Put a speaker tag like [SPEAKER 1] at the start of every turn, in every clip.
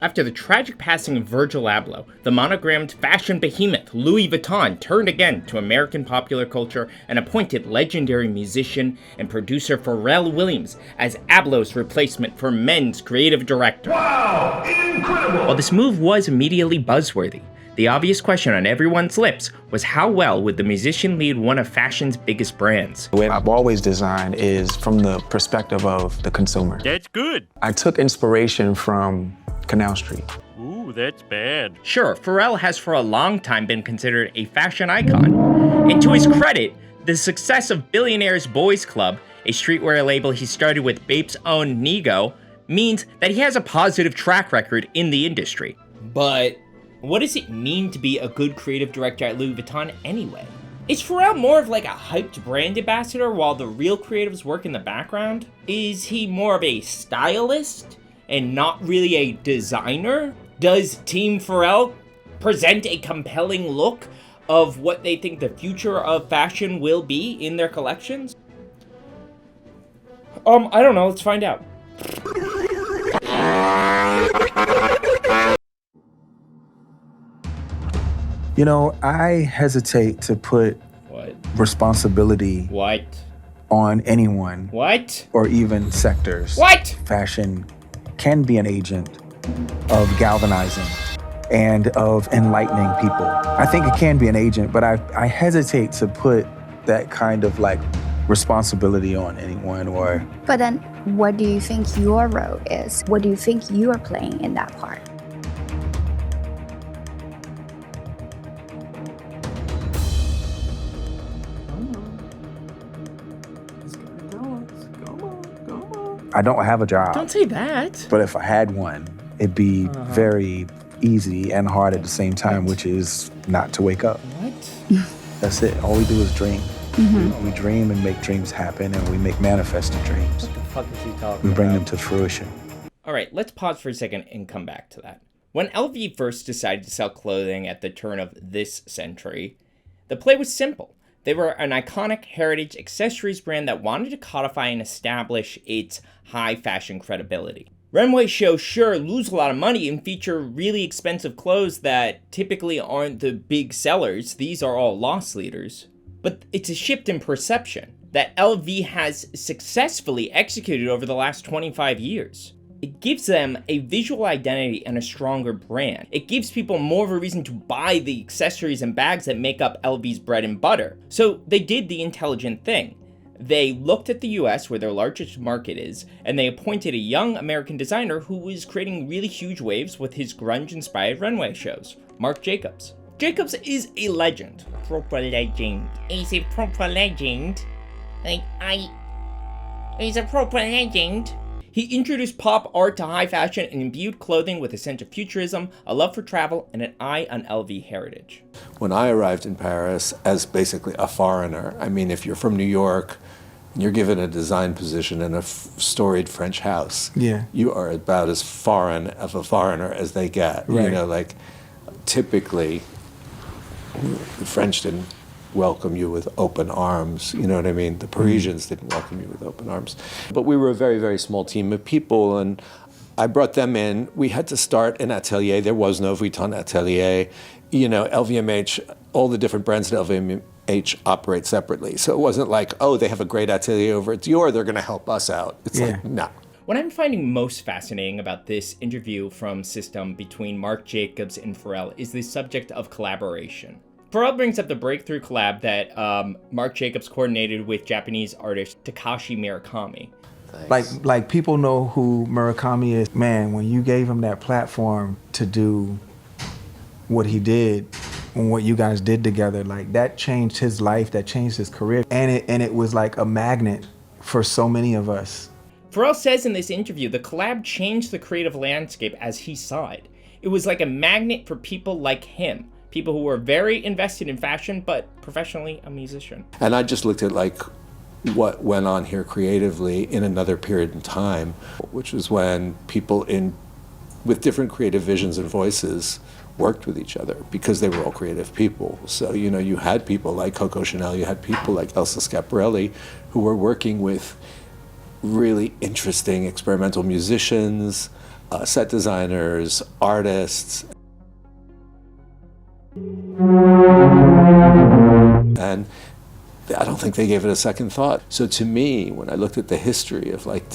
[SPEAKER 1] After the tragic passing of Virgil Abloh, the monogrammed fashion behemoth Louis Vuitton turned again to American popular culture and appointed legendary musician and producer Pharrell Williams as Abloh's replacement for men's creative director.
[SPEAKER 2] Wow! Incredible!
[SPEAKER 1] While this move was immediately buzzworthy, the obvious question on everyone's lips was how well would the musician lead one of fashion's biggest brands?
[SPEAKER 3] The way I've always designed is from the perspective of the consumer.
[SPEAKER 4] That's good.
[SPEAKER 3] I took inspiration from Canal Street.
[SPEAKER 4] Ooh, that's bad.
[SPEAKER 1] Sure, Pharrell has for a long time been considered a fashion icon. And to his credit, the success of Billionaire's Boys Club, a streetwear label he started with Bape's own Nigo, means that he has a positive track record in the industry. But what does it mean to be a good creative director at Louis Vuitton anyway? Is Pharrell more of like a hyped brand ambassador while the real creatives work in the background? Is he more of a stylist and not really a designer? Does Team Pharrell present a compelling look of what they think the future of fashion will be in their collections? I don't know, let's find out.
[SPEAKER 3] You know, I hesitate to put responsibility on anyone.
[SPEAKER 1] What?
[SPEAKER 3] Or even sectors.
[SPEAKER 1] What?
[SPEAKER 3] Fashion can be an agent of galvanizing and of enlightening people. I think it can be an agent, but I hesitate to put that kind of like responsibility on anyone or...
[SPEAKER 5] But then what do you think your role is? What do you think you are playing in that part?
[SPEAKER 3] I don't have a job.
[SPEAKER 1] Don't say that.
[SPEAKER 3] But if I had one, it'd be very easy and hard at the same time, which is not to wake up.
[SPEAKER 1] What?
[SPEAKER 3] That's it. All we do is dream.
[SPEAKER 5] Mm-hmm.
[SPEAKER 3] We dream and make dreams happen, and we make manifested dreams.
[SPEAKER 1] What the fuck is he talking
[SPEAKER 3] We bring
[SPEAKER 1] about?
[SPEAKER 3] them to fruition.
[SPEAKER 1] All right, let's pause for a second and come back to that. When LV first decided to sell clothing at the turn of this century, the play was simple. They were an iconic heritage accessories brand that wanted to codify and establish its high fashion credibility. Runway shows sure lose a lot of money and feature really expensive clothes that typically aren't the big sellers. These are all loss leaders. But it's a shift in perception that LV has successfully executed over the last 25 years. It gives them a visual identity and a stronger brand. It gives people more of a reason to buy the accessories and bags that make up LV's bread and butter. So they did the intelligent thing. They looked at the US, where their largest market is, and they appointed a young American designer who was creating really huge waves with his grunge-inspired runway shows, Marc Jacobs. Jacobs is a legend. Proper legend. He's a proper legend. He's a proper legend. He introduced pop art to high fashion and imbued clothing with a sense of futurism, a love for travel, and an eye on LV heritage.
[SPEAKER 6] When I arrived in Paris as basically a foreigner, I mean, if you're from New York, you're given a design position in a storied French house.
[SPEAKER 3] Yeah.
[SPEAKER 6] You are about as foreign of a foreigner as they get.
[SPEAKER 3] Right.
[SPEAKER 6] You know, like, typically, the French didn't welcome you with open arms, you know what I mean? The Parisians didn't welcome you with open arms. But we were a very, very small team of people, and I brought them in. We had to start an atelier. There was no Vuitton atelier. You know, LVMH, all the different brands at LVMH operate separately. So it wasn't like, oh, they have a great atelier over at Dior, they're gonna help us out. It's like, no.
[SPEAKER 1] What I'm finding most fascinating about this interview from System between Marc Jacobs and Pharrell is the subject of collaboration. Pharrell brings up the breakthrough collab that Marc Jacobs coordinated with Japanese artist Takashi Murakami.
[SPEAKER 3] Like people know who Murakami is. Man, when you gave him that platform to do what he did and what you guys did together, like that changed his life, that changed his career. And it was like a magnet for so many of us.
[SPEAKER 1] Pharrell says in this interview, the collab changed the creative landscape as he saw it. It was like a magnet for people like him. People who were very invested in fashion, but professionally a musician.
[SPEAKER 6] And I just looked at like what went on here creatively in another period in time, which was when people with different creative visions and voices worked with each other because they were all creative people. So, you know, you had people like Coco Chanel, you had people like Elsa Schiaparelli who were working with really interesting experimental musicians, set designers, artists. And I don't think they gave it a second thought. So to me, when I looked at the history of like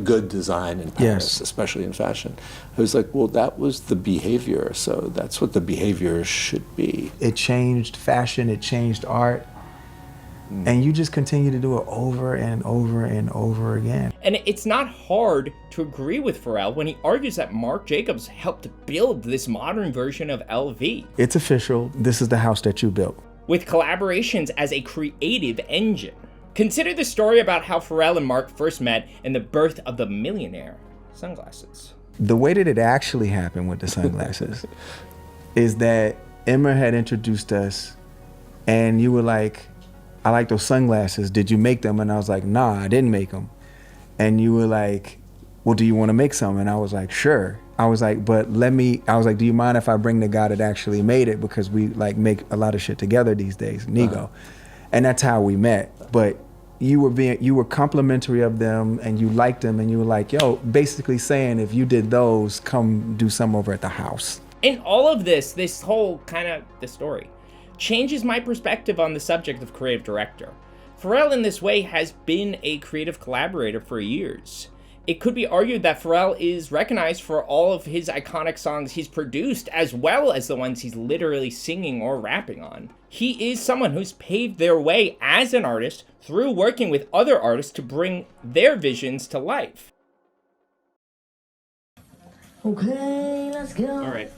[SPEAKER 6] good design in Paris, especially in fashion, I was like, well, that was the behavior. So that's what the behavior should be.
[SPEAKER 3] It changed fashion, it changed art. And you just continue to do it over and over and over again.
[SPEAKER 1] And it's not hard to agree with Pharrell when he argues that Marc Jacobs helped build this modern version of LV.
[SPEAKER 3] It's official. This is the house that you built.
[SPEAKER 1] With collaborations as a creative engine. Consider the story about how Pharrell and Marc first met and the birth of the millionaire sunglasses.
[SPEAKER 3] The way that it actually happened with the sunglasses is that Emma had introduced us and you were like, I like those sunglasses. Did you make them? And I was like, nah, I didn't make them. And you were like, well, do you want to make some? And I was like, sure. I was like, do you mind if I bring the guy that actually made it? Because we like make a lot of shit together these days, Nigo. And that's how we met. But you were complimentary of them and you liked them and you were like, yo, basically saying if you did those, come do some over at the house.
[SPEAKER 1] In all of this whole the story, changes my perspective on the subject of creative director. Pharrell in this way has been a creative collaborator for years. It could be argued that Pharrell is recognized for all of his iconic songs he's produced, as well as the ones he's literally singing or rapping on. He is someone who's paved their way as an artist through working with other artists to bring their visions to life.
[SPEAKER 7] Okay, let's go.
[SPEAKER 1] All right.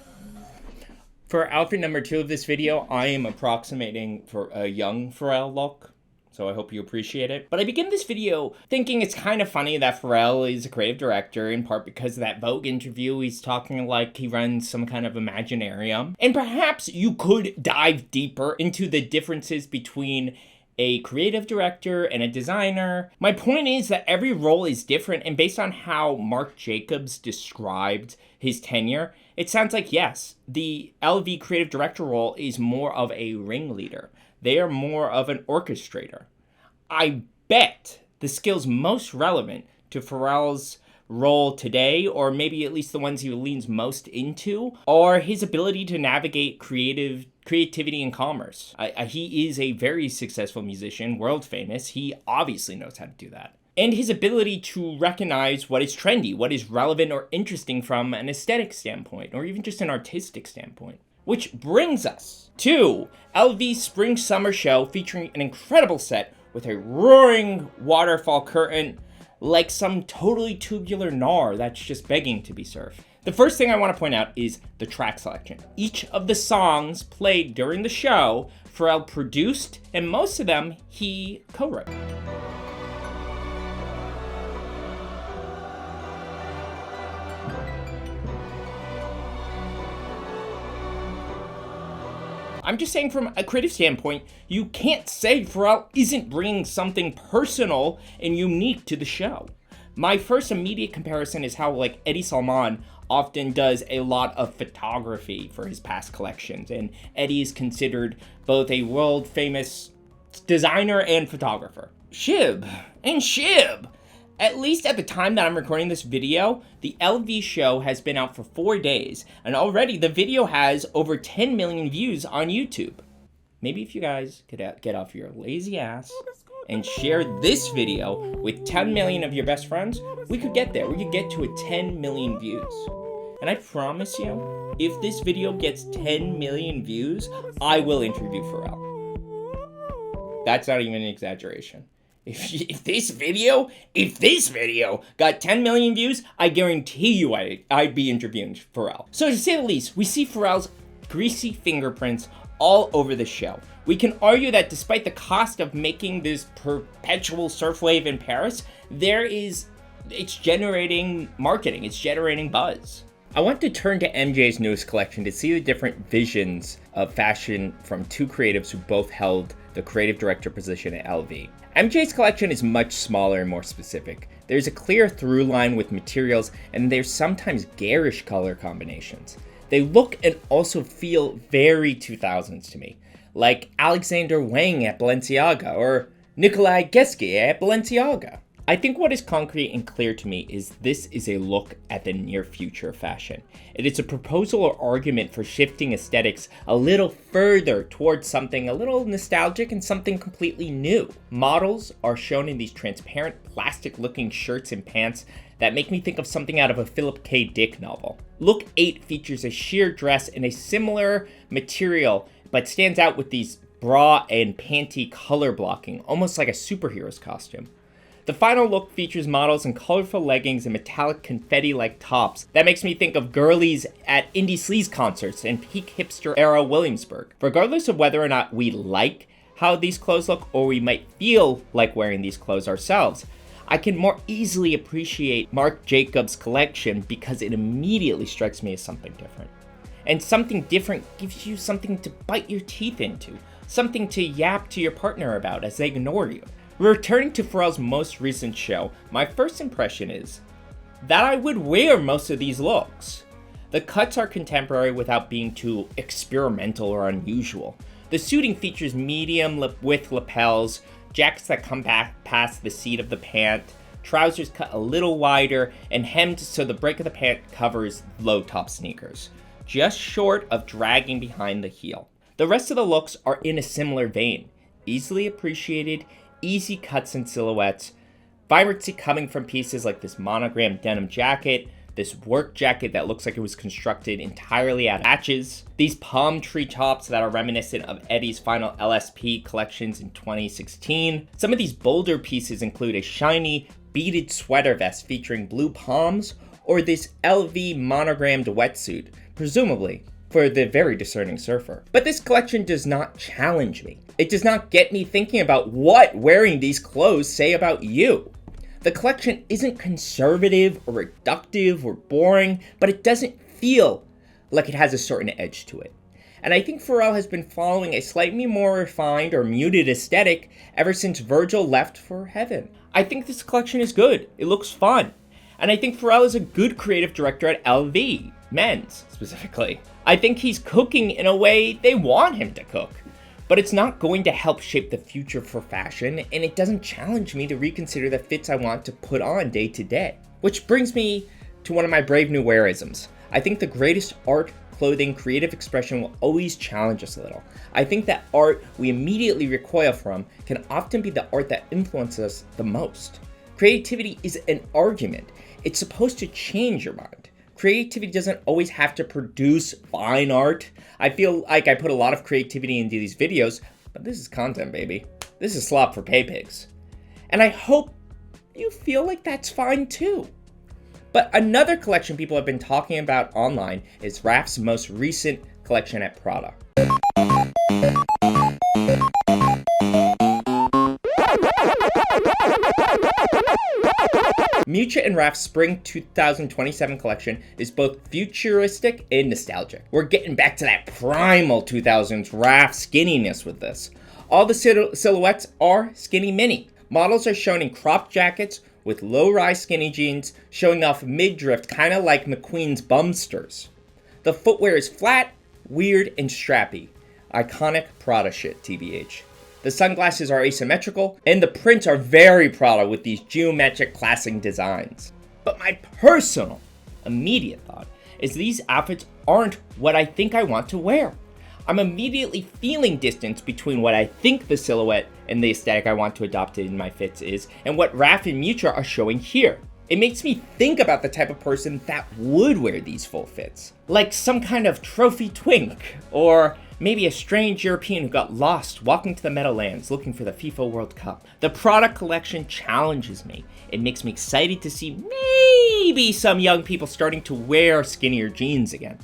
[SPEAKER 1] For outfit number 2 of this video, I am approximating for a young Pharrell look, so I hope you appreciate it. But I begin this video thinking it's kind of funny that Pharrell is a creative director, in part because of that Vogue interview, he's talking like he runs some kind of Imaginarium. And perhaps you could dive deeper into the differences between a creative director and a designer. My point is that every role is different, and based on how Marc Jacobs described his tenure, it sounds like, yes, the LV creative director role is more of a ringleader. They are more of an orchestrator. I bet the skills most relevant to Pharrell's role today, or maybe at least the ones he leans most into, are his ability to navigate creativity and commerce. He is a very successful musician, world famous. He obviously knows how to do that. And his ability to recognize what is trendy, what is relevant or interesting from an aesthetic standpoint, or even just an artistic standpoint. Which brings us to LV's Spring Summer Show, featuring an incredible set with a roaring waterfall curtain, like some totally tubular gnar that's just begging to be served. The first thing I want to point out is the track selection. Each of the songs played during the show, Pharrell produced, and most of them he co-wrote. I'm just saying from a creative standpoint, you can't say Pharrell isn't bringing something personal and unique to the show. My first immediate comparison is how like Eddie Salman often does a lot of photography for his past collections, and Eddie is considered both a world famous designer and photographer. Shib. At least at the time that I'm recording this video, the LV show has been out for 4 days, and already the video has over 10 million views on YouTube. Maybe if you guys could get off your lazy ass and share this video with 10 million of your best friends, we could get there. We could get to a 10 million views. And I promise you, if this video gets 10 million views, I will interview Pharrell. That's not even an exaggeration. If this video got 10 million views, I guarantee you I'd be interviewing Pharrell. So to say the least, we see Pharrell's greasy fingerprints all over the show. We can argue that despite the cost of making this perpetual surf wave in Paris, it's generating marketing, it's generating buzz. I want to turn to MJ's newest collection to see the different visions of fashion from two creatives who both held the creative director position at LV. MJ's collection is much smaller and more specific. There's a clear through line with materials, and there's sometimes garish color combinations. They look and also feel very 2000s to me, like Alexander Wang at Balenciaga or Nikolai Geske at Balenciaga. I think what is concrete and clear to me is this is a look at the near future of fashion. It is a proposal or argument for shifting aesthetics a little further towards something a little nostalgic and something completely new. Models are shown in these transparent plastic looking shirts and pants that make me think of something out of a Philip K. Dick novel. Look 8 features a sheer dress in a similar material but stands out with these bra and panty color blocking, almost like a superhero's costume. The final look features models in colorful leggings and metallic confetti-like tops. That makes me think of girlies at indie sleaze concerts in peak hipster-era Williamsburg. Regardless of whether or not we like how these clothes look, or we might feel like wearing these clothes ourselves, I can more easily appreciate Marc Jacobs' collection because it immediately strikes me as something different. And something different gives you something to bite your teeth into, something to yap to your partner about as they ignore you. Returning to Pharrell's most recent show, my first impression is that I would wear most of these looks. The cuts are contemporary without being too experimental or unusual. The suiting features medium width lapels, jackets that come back past the seat of the pant, trousers cut a little wider, and hemmed so the break of the pant covers low top sneakers, just short of dragging behind the heel. The rest of the looks are in a similar vein, easily appreciated, easy cuts and silhouettes, vibrancy coming from pieces like this monogram denim jacket, this work jacket that looks like it was constructed entirely out of patches, these palm tree tops that are reminiscent of Eddie's final LSP collections in 2016. Some of these bolder pieces include a shiny, beaded sweater vest featuring blue palms, or this LV monogrammed wetsuit, presumably for the very discerning surfer. But this collection does not challenge me. It does not get me thinking about what wearing these clothes say about you. The collection isn't conservative or reductive or boring, but it doesn't feel like it has a certain edge to it. And I think Pharrell has been following a slightly more refined or muted aesthetic ever since Virgil left for heaven. I think this collection is good. It looks fun. And I think Pharrell is a good creative director at LV, men's specifically. I think he's cooking in a way they want him to cook. But it's not going to help shape the future for fashion, and it doesn't challenge me to reconsider the fits I want to put on day to day. Which brings me to one of my brave new wearisms. I think the greatest art, clothing, creative expression will always challenge us a little. I think that art we immediately recoil from can often be the art that influences us the most. Creativity is an argument. It's supposed to change your mind. Creativity doesn't always have to produce fine art. I feel like I put a lot of creativity into these videos, but this is content, baby. This is slop for pay pigs. And I hope you feel like that's fine too. But another collection people have been talking about online is Raf's most recent collection at Prada. Miuccia and Raf's Spring 2027 collection is both futuristic and nostalgic. We're getting back to that primal 2000s Raf skinniness with this. All the silhouettes are skinny mini. Models are shown in cropped jackets with low-rise skinny jeans showing off mid-drift, kind of like McQueen's bumsters. The footwear is flat, weird, and strappy. Iconic Prada shit, TBH. The sunglasses are asymmetrical, and the prints are very Prada with these geometric classic designs. But my personal, immediate thought is these outfits aren't what I think I want to wear. I'm immediately feeling distance between what I think the silhouette and the aesthetic I want to adopt in my fits is, and what Raf and Miuccia are showing here. It makes me think about the type of person that would wear these full fits. Like some kind of trophy twink, or maybe a strange European who got lost walking to the Meadowlands looking for the FIFA World Cup. The Prada collection challenges me. It makes me excited to see maybe some young people starting to wear skinnier jeans again.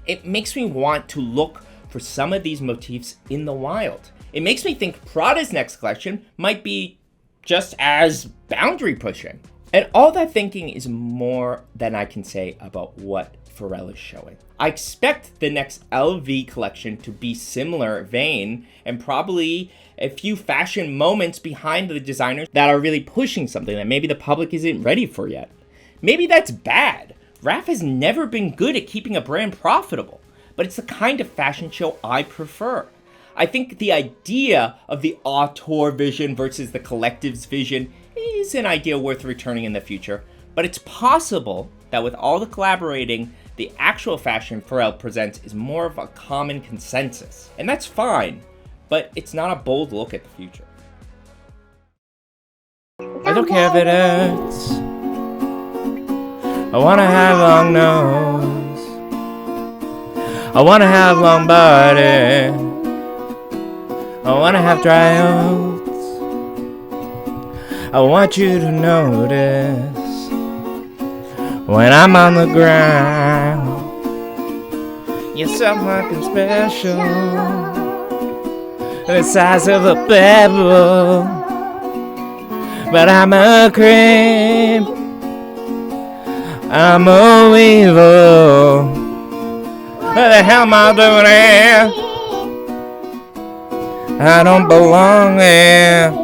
[SPEAKER 1] It makes me want to look for some of these motifs in the wild. It makes me think Prada's next collection might be just as boundary pushing. And all that thinking is more than I can say about what Pharrell is showing. I expect the next LV collection to be similar vein, and probably a few fashion moments behind the designers that are really pushing something that maybe the public isn't ready for yet. Maybe that's bad. Raf has never been good at keeping a brand profitable, but it's the kind of fashion show I prefer. I think the idea of the auteur vision versus the collective's vision is an idea worth returning in the future, but it's possible that with all the collaborating, the actual fashion Pharrell presents is more of a common consensus. And that's fine, but it's not a bold look at the future. I don't care if it hurts. I wanna have long nose. I wanna have long body. I wanna have dry oats. I want you to notice when I'm on the ground. You're so fucking special. The size of a pebble. But I'm a creep. I'm a weevil. What the hell am I doing here? I don't belong here.